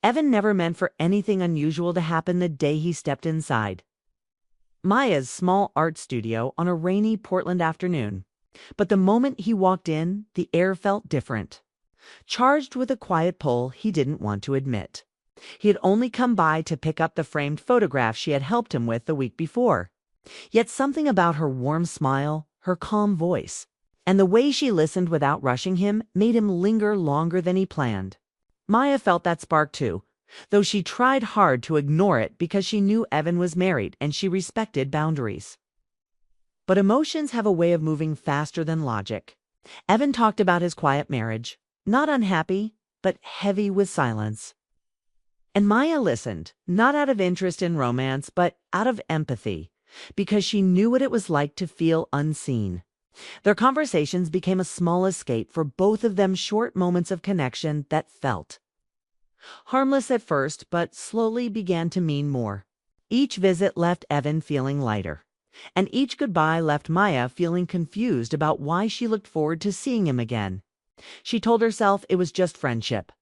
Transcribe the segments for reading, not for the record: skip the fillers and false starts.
Evan never meant for anything unusual to happen the day he stepped inside Maya's small art studio on a rainy Portland afternoon. But the moment he walked in, the air felt different, charged with a quiet pull he didn't want to admit. He had only come by to pick up the framed photograph she had helped him with the week before. Yet something about her warm smile, her calm voice, and the way she listened without rushing him made him linger longer than he planned. Maya felt that spark too, though she tried hard to ignore it because she knew Evan was married and she respected boundaries. But emotions have a way of moving faster than logic. Evan talked about his quiet marriage, not unhappy, but heavy with silence. And Maya listened, not out of interest in romance, but out of empathy, because she knew what it was like to feel unseen. Their conversations became a small escape for both of them, short moments of connection that felt harmless at first, but slowly began to mean more. Each visit left Evan feeling lighter, and each goodbye left Maya feeling confused about why she looked forward to seeing him again. She told herself it was just friendship,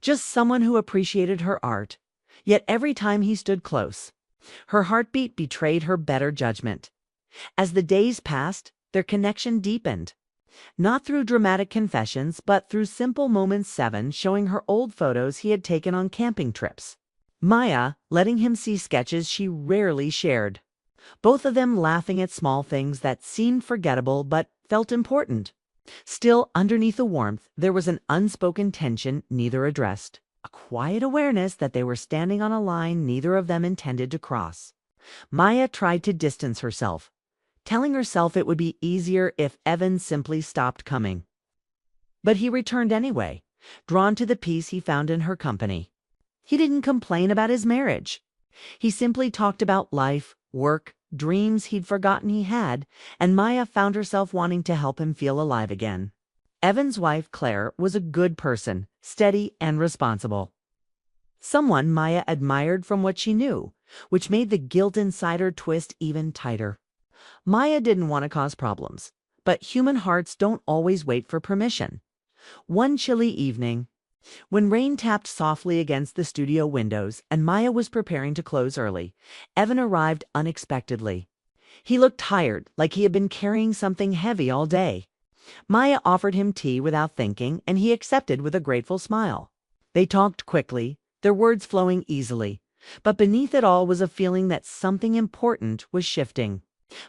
just someone who appreciated her art. Yet every time he stood close, her heartbeat betrayed her better judgment. As the days passed, their connection deepened. Not through dramatic confessions, but through simple moments. Seven showing her old photos he had taken on camping trips. Maya letting him see sketches she rarely shared. Both of them laughing at small things that seemed forgettable but felt important. Still, underneath the warmth, there was an unspoken tension neither addressed, a quiet awareness that they were standing on a line neither of them intended to cross. Maya tried to distance herself, telling herself it would be easier if Evan simply stopped coming. But he returned anyway, drawn to the peace he found in her company. He didn't complain about his marriage. He simply talked about life, work, dreams he'd forgotten he had, and Maya found herself wanting to help him feel alive again. Evan's wife, Claire, was a good person, steady and responsible. Someone Maya admired from what she knew, which made the guilt inside her twist even tighter. Maya didn't want to cause problems, but human hearts don't always wait for permission. One chilly evening, when rain tapped softly against the studio windows and Maya was preparing to close early, Evan arrived unexpectedly. He looked tired, like he had been carrying something heavy all day. Maya offered him tea without thinking, and he accepted with a grateful smile. They talked quickly, their words flowing easily, but beneath it all was a feeling that something important was shifting.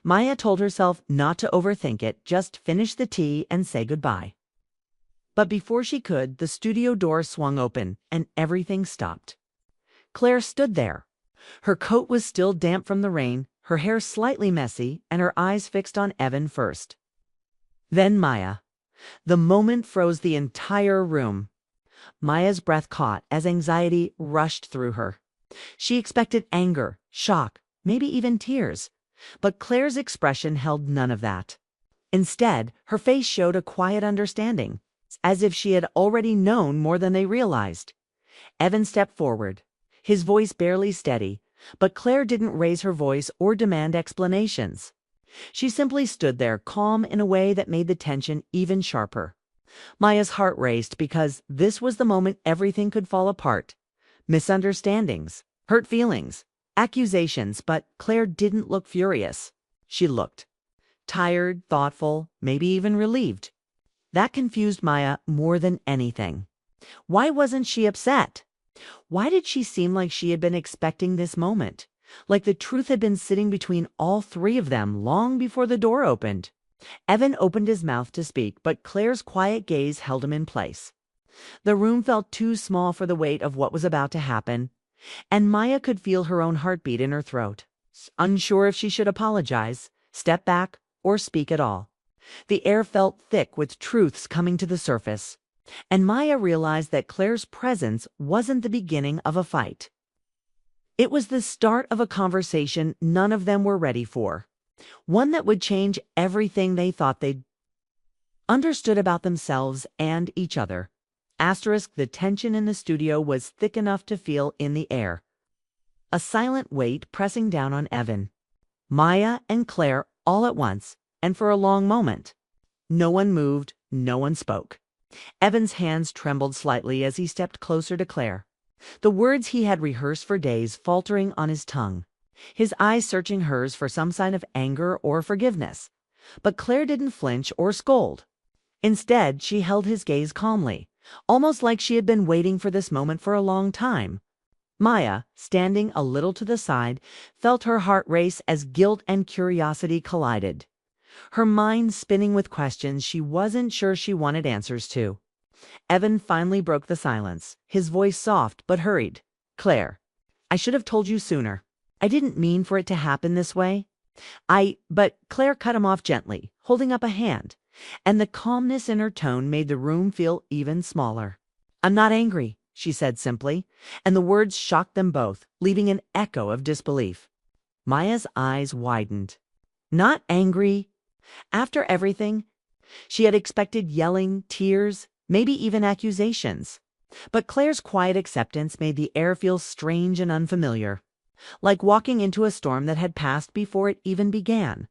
Maya told herself not to overthink it, just finish the tea and say goodbye. But before she could, the studio door swung open and everything stopped. Claire stood there. Her coat was still damp from the rain, her hair slightly messy, and her eyes fixed on Evan first. Then Maya. The moment froze the entire room. Maya's breath caught as anxiety rushed through her. She expected anger, shock, maybe even tears. But Claire's expression held none of that. Instead, her face showed a quiet understanding, as if she had already known more than they realized. Evan stepped forward, his voice barely steady, but Claire didn't raise her voice or demand explanations. She simply stood there, calm in a way that made the tension even sharper. Maya's heart raced because this was the moment everything could fall apart. Misunderstandings, hurt feelings, accusations, but Claire didn't look furious. She looked tired, thoughtful, maybe even relieved. That confused Maya more than anything. Why wasn't she upset? Why did she seem like she had been expecting this moment? Like the truth had been sitting between all three of them long before the door opened. Evan opened his mouth to speak, but Claire's quiet gaze held him in place. The room felt too small for the weight of what was about to happen, and Maya could feel her own heartbeat in her throat, unsure if she should apologize, step back, or speak at all. The air felt thick with truths coming to the surface, and Maya realized that Claire's presence wasn't the beginning of a fight. It was the start of a conversation none of them were ready for, one that would change everything they thought they'd understood about themselves and each other. The tension in the studio was thick enough to feel in the air. A silent weight pressing down on Evan, Maya, and Claire all at once, and for a long moment. No one moved, no one spoke. Evan's hands trembled slightly as he stepped closer to Claire. the words he had rehearsed for days faltering on his tongue, his eyes searching hers for some sign of anger or forgiveness. But Claire didn't flinch or scold. Instead, she held his gaze calmly, almost like she had been waiting for this moment for a long time. Maya, standing a little to the side, felt her heart race as guilt and curiosity collided, her mind spinning with questions she wasn't sure she wanted answers to. Evan finally broke the silence, his voice soft but hurried. "Claire, I should have told you sooner. I didn't mean for it to happen this way. But Claire cut him off gently, holding up a hand, and the calmness in her tone made the room feel even smaller. "I'm not angry," she said simply, and the words shocked them both, leaving an echo of disbelief. Maya's eyes widened. Not angry? After everything? She had expected yelling, tears, maybe even accusations. But Claire's quiet acceptance made the air feel strange and unfamiliar, like walking into a storm that had passed before it even began.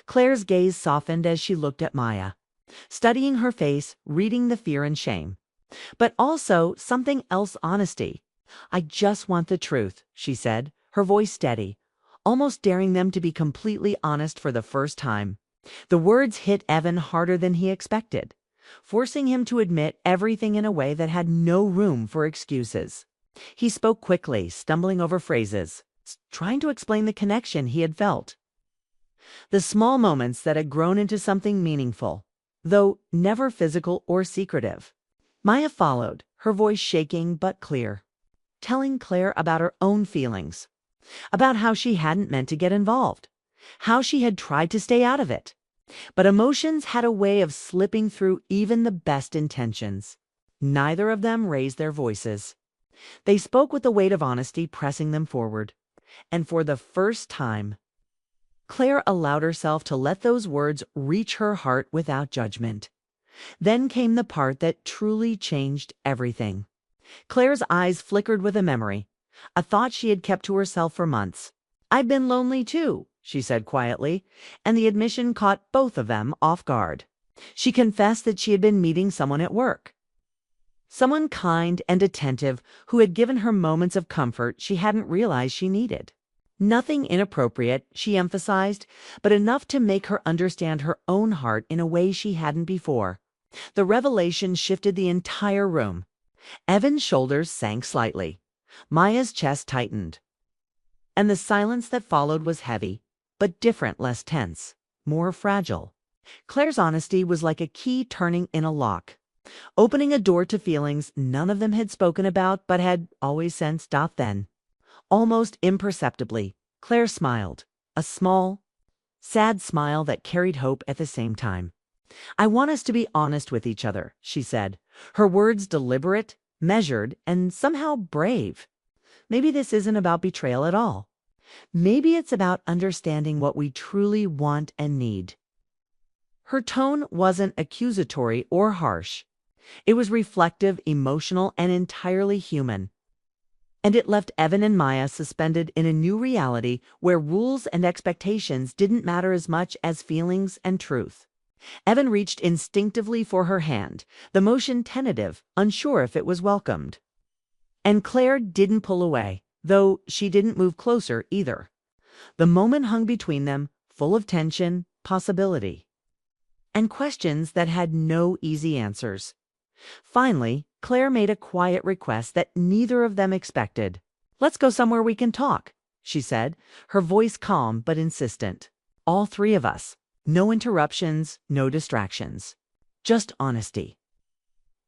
Claire's gaze softened as she looked at Maya, studying her face, reading the fear and shame. But also something else: honesty. "I just want the truth," she said, her voice steady, almost daring them to be completely honest for the first time. The words hit Evan harder than he expected, forcing him to admit everything in a way that had no room for excuses. He spoke quickly, stumbling over phrases, trying to explain the connection he had felt. The small moments that had grown into something meaningful, though never physical or secretive. Maya followed, her voice shaking but clear, telling Claire about her own feelings, about how she hadn't meant to get involved, how she had tried to stay out of it. But emotions had a way of slipping through even the best intentions. Neither of them raised their voices. They spoke with the weight of honesty pressing them forward. And for the first time, Claire allowed herself to let those words reach her heart without judgment. Then came the part that truly changed everything. Claire's eyes flickered with a memory, a thought she had kept to herself for months. "I've been lonely too," she said quietly, and the admission caught both of them off guard. She confessed that she had been meeting someone at work. Someone kind and attentive who had given her moments of comfort she hadn't realized she needed. Nothing inappropriate, she emphasized, but enough to make her understand her own heart in a way she hadn't before. The revelation shifted the entire room. Evan's shoulders sank slightly. Maya's chest tightened. And the silence that followed was heavy, but different, less tense, more fragile. Claire's honesty was like a key turning in a lock, opening a door to feelings none of them had spoken about but had always sensed. Then, almost imperceptibly, Claire smiled, a small, sad smile that carried hope at the same time. "I want us to be honest with each other," she said, her words deliberate, measured, and somehow brave. "Maybe this isn't about betrayal at all. Maybe it's about understanding what we truly want and need." Her tone wasn't accusatory or harsh. It was reflective, emotional, and entirely human. And it left Evan and Maya suspended in a new reality where rules and expectations didn't matter as much as feelings and truth. Evan reached instinctively for her hand, the motion tentative, unsure if it was welcomed. And Claire didn't pull away, though she didn't move closer either. The moment hung between them, full of tension, possibility, and questions that had no easy answers. Finally, Claire made a quiet request that neither of them expected. "Let's go somewhere we can talk," she said, her voice calm but insistent. "All three of us. No interruptions, no distractions. Just honesty."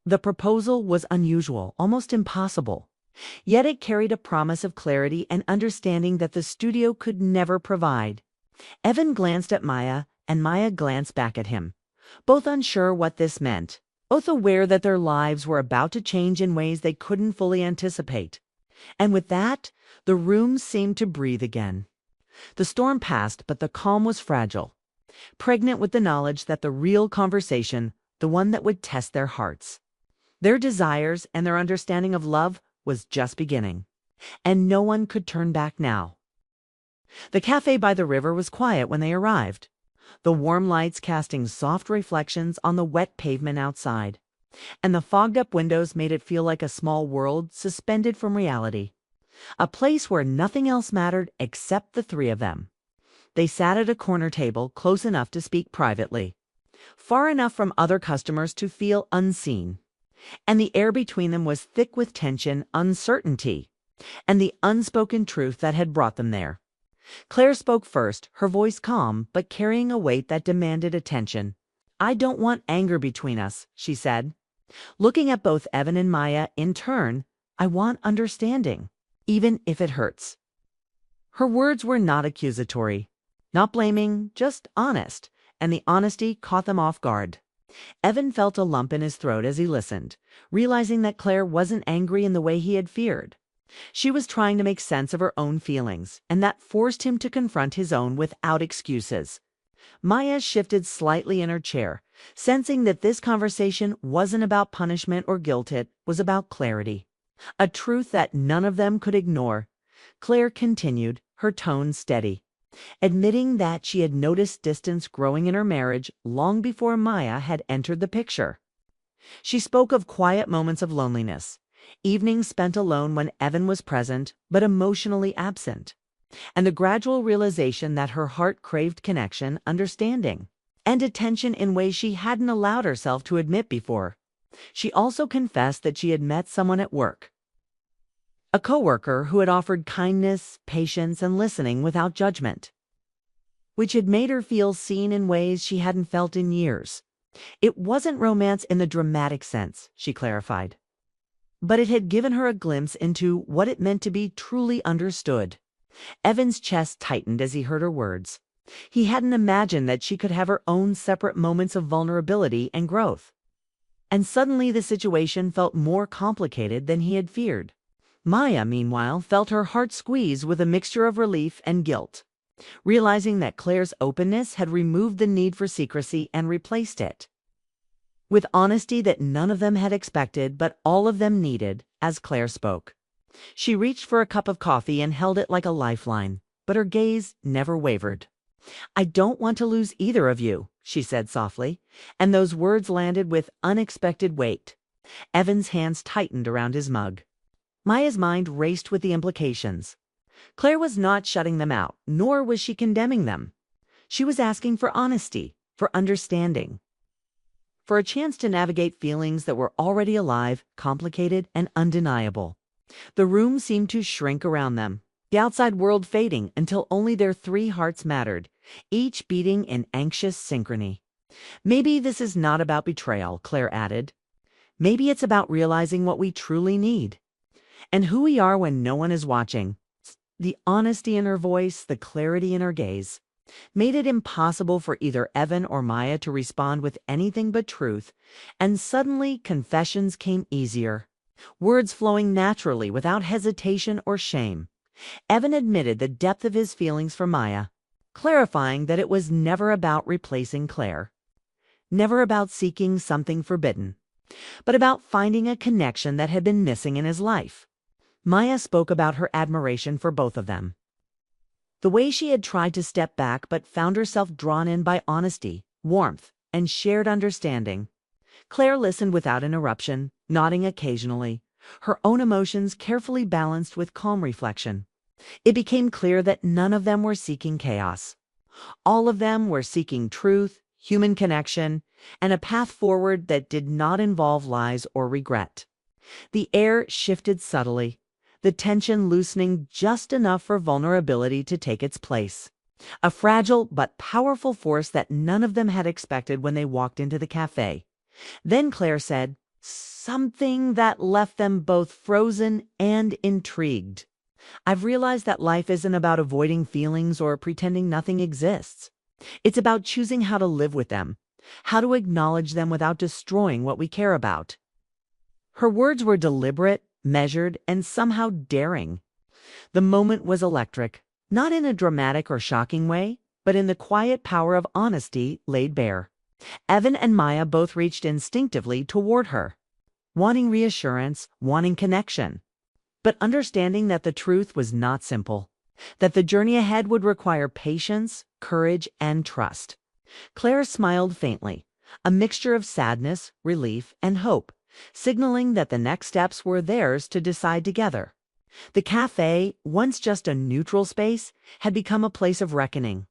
The proposal was unusual, almost impossible. Yet it carried a promise of clarity and understanding that the studio could never provide. Evan glanced at Maya, and Maya glanced back at him, both unsure what this meant, both aware that their lives were about to change in ways they couldn't fully anticipate. And with that, the room seemed to breathe again. The storm passed, but the calm was fragile, pregnant with the knowledge that the real conversation, the one that would test their hearts, their desires, and their understanding of love, was just beginning. And no one could turn back now. The cafe by the river was quiet when they arrived, the warm lights casting soft reflections on the wet pavement outside. and the fogged-up windows made it feel like a small world suspended from reality, a place where nothing else mattered except the three of them. They sat at a corner table close enough to speak privately, far enough from other customers to feel unseen, and the air between them was thick with tension, uncertainty, and the unspoken truth that had brought them there. Claire spoke first, her voice calm but carrying a weight that demanded attention. "I don't want anger between us," she said. Looking at both Evan and Maya in turn, "I want understanding, even if it hurts." Her words were not accusatory, not blaming, just honest, and the honesty caught them off guard. Evan felt a lump in his throat as he listened, realizing that Claire wasn't angry in the way he had feared. She was trying to make sense of her own feelings, and that forced him to confront his own without excuses. Maya shifted slightly in her chair, sensing that this conversation wasn't about punishment or guilt, it was about clarity. A truth that none of them could ignore. Claire continued, her tone steady, admitting that she had noticed distance growing in her marriage long before Maya had entered the picture. She spoke of quiet moments of loneliness, evenings spent alone when Evan was present but emotionally absent, and the gradual realization that her heart craved connection, understanding, and attention in ways she hadn't allowed herself to admit before. She also confessed that she had met someone at work, a coworker who had offered kindness, patience, and listening without judgment, which had made her feel seen in ways she hadn't felt in years. It wasn't romance in the dramatic sense, she clarified, but it had given her a glimpse into what it meant to be truly understood. Evan's chest tightened as he heard her words. He hadn't imagined that she could have her own separate moments of vulnerability and growth. And suddenly the situation felt more complicated than he had feared. Maya, meanwhile, felt her heart squeeze with a mixture of relief and guilt, realizing that Claire's openness had removed the need for secrecy and replaced it with honesty that none of them had expected but all of them needed. As Claire spoke, she reached for a cup of coffee and held it like a lifeline, but her gaze never wavered. "I don't want to lose either of you," she said softly, and those words landed with unexpected weight. Evan's hands tightened around his mug. Maya's mind raced with the implications. Claire was not shutting them out, nor was she condemning them. She was asking for honesty, for understanding, for a chance to navigate feelings that were already alive, complicated, and undeniable. The room seemed to shrink around them, the outside world fading until only their three hearts mattered, each beating in anxious synchrony. "Maybe this is not about betrayal," Claire added. "Maybe it's about realizing what we truly need, and who we are when no one is watching." The honesty in her voice, the clarity in her gaze, made it impossible for either Evan or Maya to respond with anything but truth, and suddenly confessions came easier, words flowing naturally without hesitation or shame. Evan admitted the depth of his feelings for Maya, clarifying that it was never about replacing Claire, never about seeking something forbidden, but about finding a connection that had been missing in his life. Maya spoke about her admiration for both of them, the way she had tried to step back but found herself drawn in by honesty, warmth, and shared understanding. Claire listened without interruption, nodding occasionally, her own emotions carefully balanced with calm reflection. It became clear that none of them were seeking chaos. All of them were seeking truth, human connection, and a path forward that did not involve lies or regret. The air shifted subtly, the tension loosening just enough for vulnerability to take its place. A fragile but powerful force that none of them had expected when they walked into the cafe. Then Claire said something that left them both frozen and intrigued. "I've realized that life isn't about avoiding feelings or pretending nothing exists. It's about choosing how to live with them, how to acknowledge them without destroying what we care about." Her words were deliberate, measured, and somehow daring. The moment was electric, not in a dramatic or shocking way, but in the quiet power of honesty laid bare. Evan and Maya both reached instinctively toward her, wanting reassurance, wanting connection, but understanding that the truth was not simple, that the journey ahead would require patience, courage, and trust. Claire smiled faintly, a mixture of sadness, relief, and hope, signaling that the next steps were theirs to decide together. The cafe, once just a neutral space, had become a place of reckoning,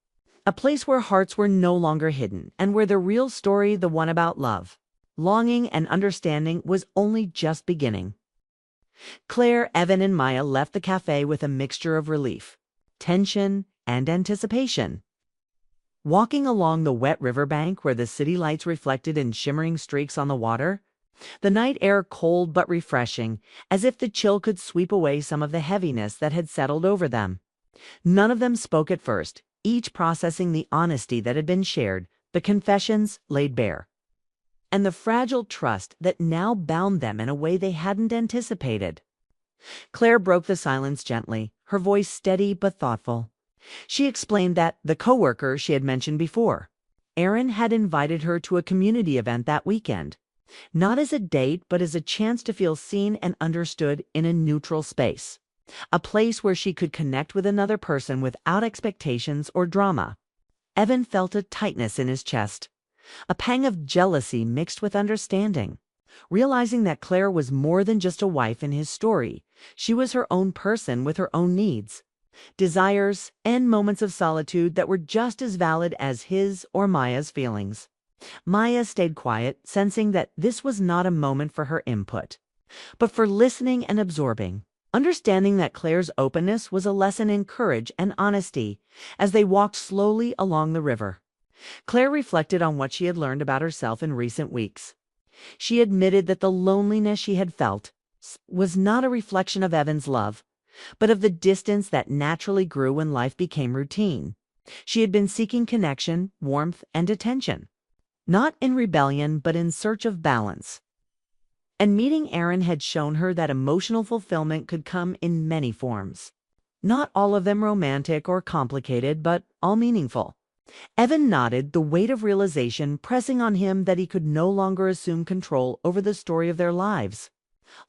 a place where hearts were no longer hidden and where the real story, the one about love, longing, and understanding, was only just beginning. Claire, Evan, and Maya left the cafe with a mixture of relief, tension, and anticipation. Walking along the wet riverbank where the city lights reflected in shimmering streaks on the water, the night air cold but refreshing, as if the chill could sweep away some of the heaviness that had settled over them. None of them spoke at first, each processing the honesty that had been shared, the confessions laid bare, and the fragile trust that now bound them in a way they hadn't anticipated. Claire broke the silence gently, her voice steady but thoughtful. She explained that the coworker she had mentioned before, Aaron, had invited her to a community event that weekend, not as a date but as a chance to feel seen and understood in a neutral space, a place where she could connect with another person without expectations or drama. Evan felt a tightness in his chest, a pang of jealousy mixed with understanding. Realizing that Claire was more than just a wife in his story, she was her own person with her own needs, desires, and moments of solitude that were just as valid as his or Maya's feelings. Maya stayed quiet, sensing that this was not a moment for her input, but for listening and absorbing, understanding that Claire's openness was a lesson in courage and honesty as they walked slowly along the river. Claire reflected on what she had learned about herself in recent weeks. She admitted that the loneliness she had felt was not a reflection of Evan's love, but of the distance that naturally grew when life became routine. She had been seeking connection, warmth, and attention, not in rebellion but in search of balance. And meeting Aaron had shown her that emotional fulfillment could come in many forms. Not all of them romantic or complicated, but all meaningful. Evan nodded, the weight of realization pressing on him that he could no longer assume control over the story of their lives.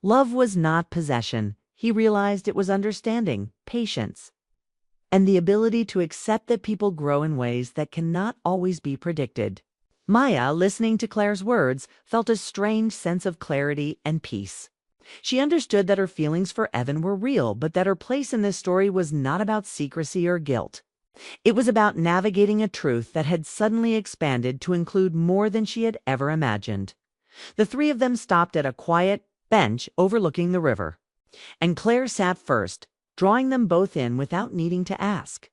Love was not possession. He realized it was understanding, patience, and the ability to accept that people grow in ways that cannot always be predicted. Maya, listening to Claire's words, felt a strange sense of clarity and peace. She understood that her feelings for Evan were real, but that her place in this story was not about secrecy or guilt. It was about navigating a truth that had suddenly expanded to include more than she had ever imagined. The three of them stopped at a quiet bench overlooking the river, and Claire sat first, drawing them both in without needing to ask.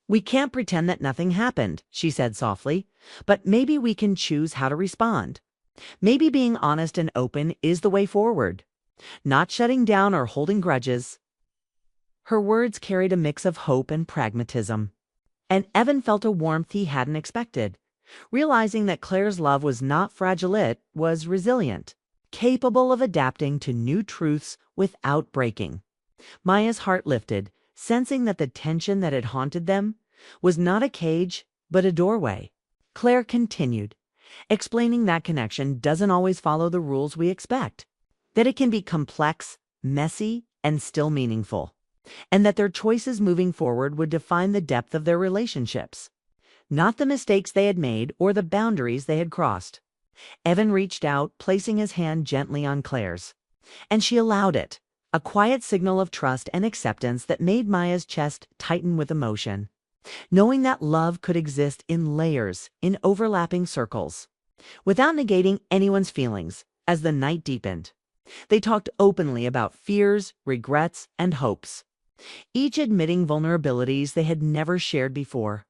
"We can't pretend that nothing happened," she said softly, "but maybe we can choose how to respond. Maybe being honest and open is the way forward, not shutting down or holding grudges." Her words carried a mix of hope and pragmatism, and Evan felt a warmth he hadn't expected, realizing that Claire's love was not fragile, it was resilient, capable of adapting to new truths without breaking. Maya's heart lifted, sensing that the tension that had haunted them was not a cage, but a doorway. Claire continued, explaining that connection doesn't always follow the rules we expect, that it can be complex, messy, and still meaningful, and that their choices moving forward would define the depth of their relationships, not the mistakes they had made or the boundaries they had crossed. Evan reached out, placing his hand gently on Claire's, and she allowed it, a quiet signal of trust and acceptance that made Maya's chest tighten with emotion, knowing that love could exist in layers, in overlapping circles, without negating anyone's feelings. As the night deepened, they talked openly about fears, regrets, and hopes, each admitting vulnerabilities they had never shared before.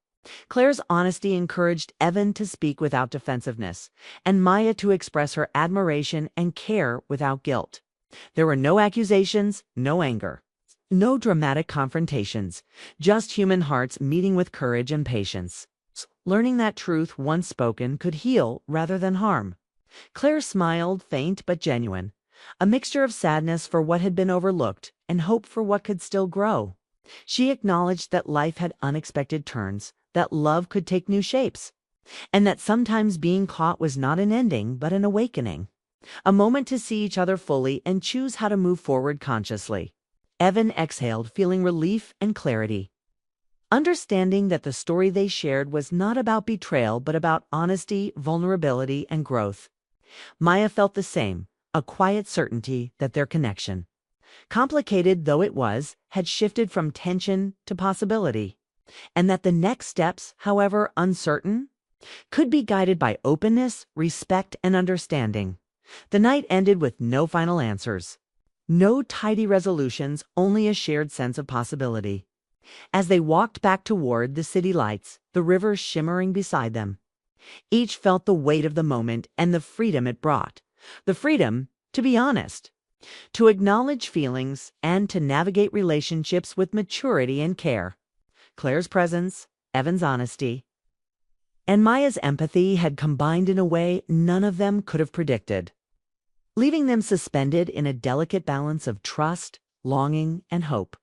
Claire's honesty encouraged Evan to speak without defensiveness, and Maya to express her admiration and care without guilt. There were no accusations, no anger, no dramatic confrontations, just human hearts meeting with courage and patience, learning that truth once spoken could heal rather than harm. Claire smiled, faint but genuine, a mixture of sadness for what had been overlooked and hope for what could still grow. She acknowledged that life had unexpected turns, that love could take new shapes, and that sometimes being caught was not an ending but an awakening, a moment to see each other fully and choose how to move forward consciously. Evan exhaled, feeling relief and clarity. understanding that the story they shared was not about betrayal but about honesty, vulnerability, and growth. Maya felt the same, a quiet certainty that their connection, complicated though it was, had shifted from tension to possibility, and that the next steps, however uncertain, could be guided by openness, respect, and understanding. The night ended with no final answers. No tidy resolutions, only a shared sense of possibility. As they walked back toward the city lights, the river shimmering beside them, each felt the weight of the moment and the freedom it brought. The freedom to be honest, to acknowledge feelings, and to navigate relationships with maturity and care. Claire's presence, Evan's honesty, and Maya's empathy had combined in a way none of them could have predicted, leaving them suspended in a delicate balance of trust, longing, and hope.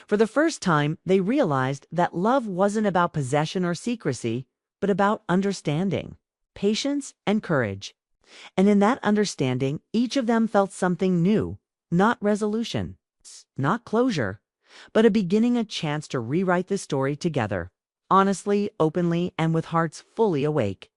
For the first time, they realized that love wasn't about possession or secrecy, but about understanding, patience, and courage. And in that understanding, each of them felt something new, not resolution, not closure, but a chance to rewrite the story together, honestly, openly, and with hearts fully awake.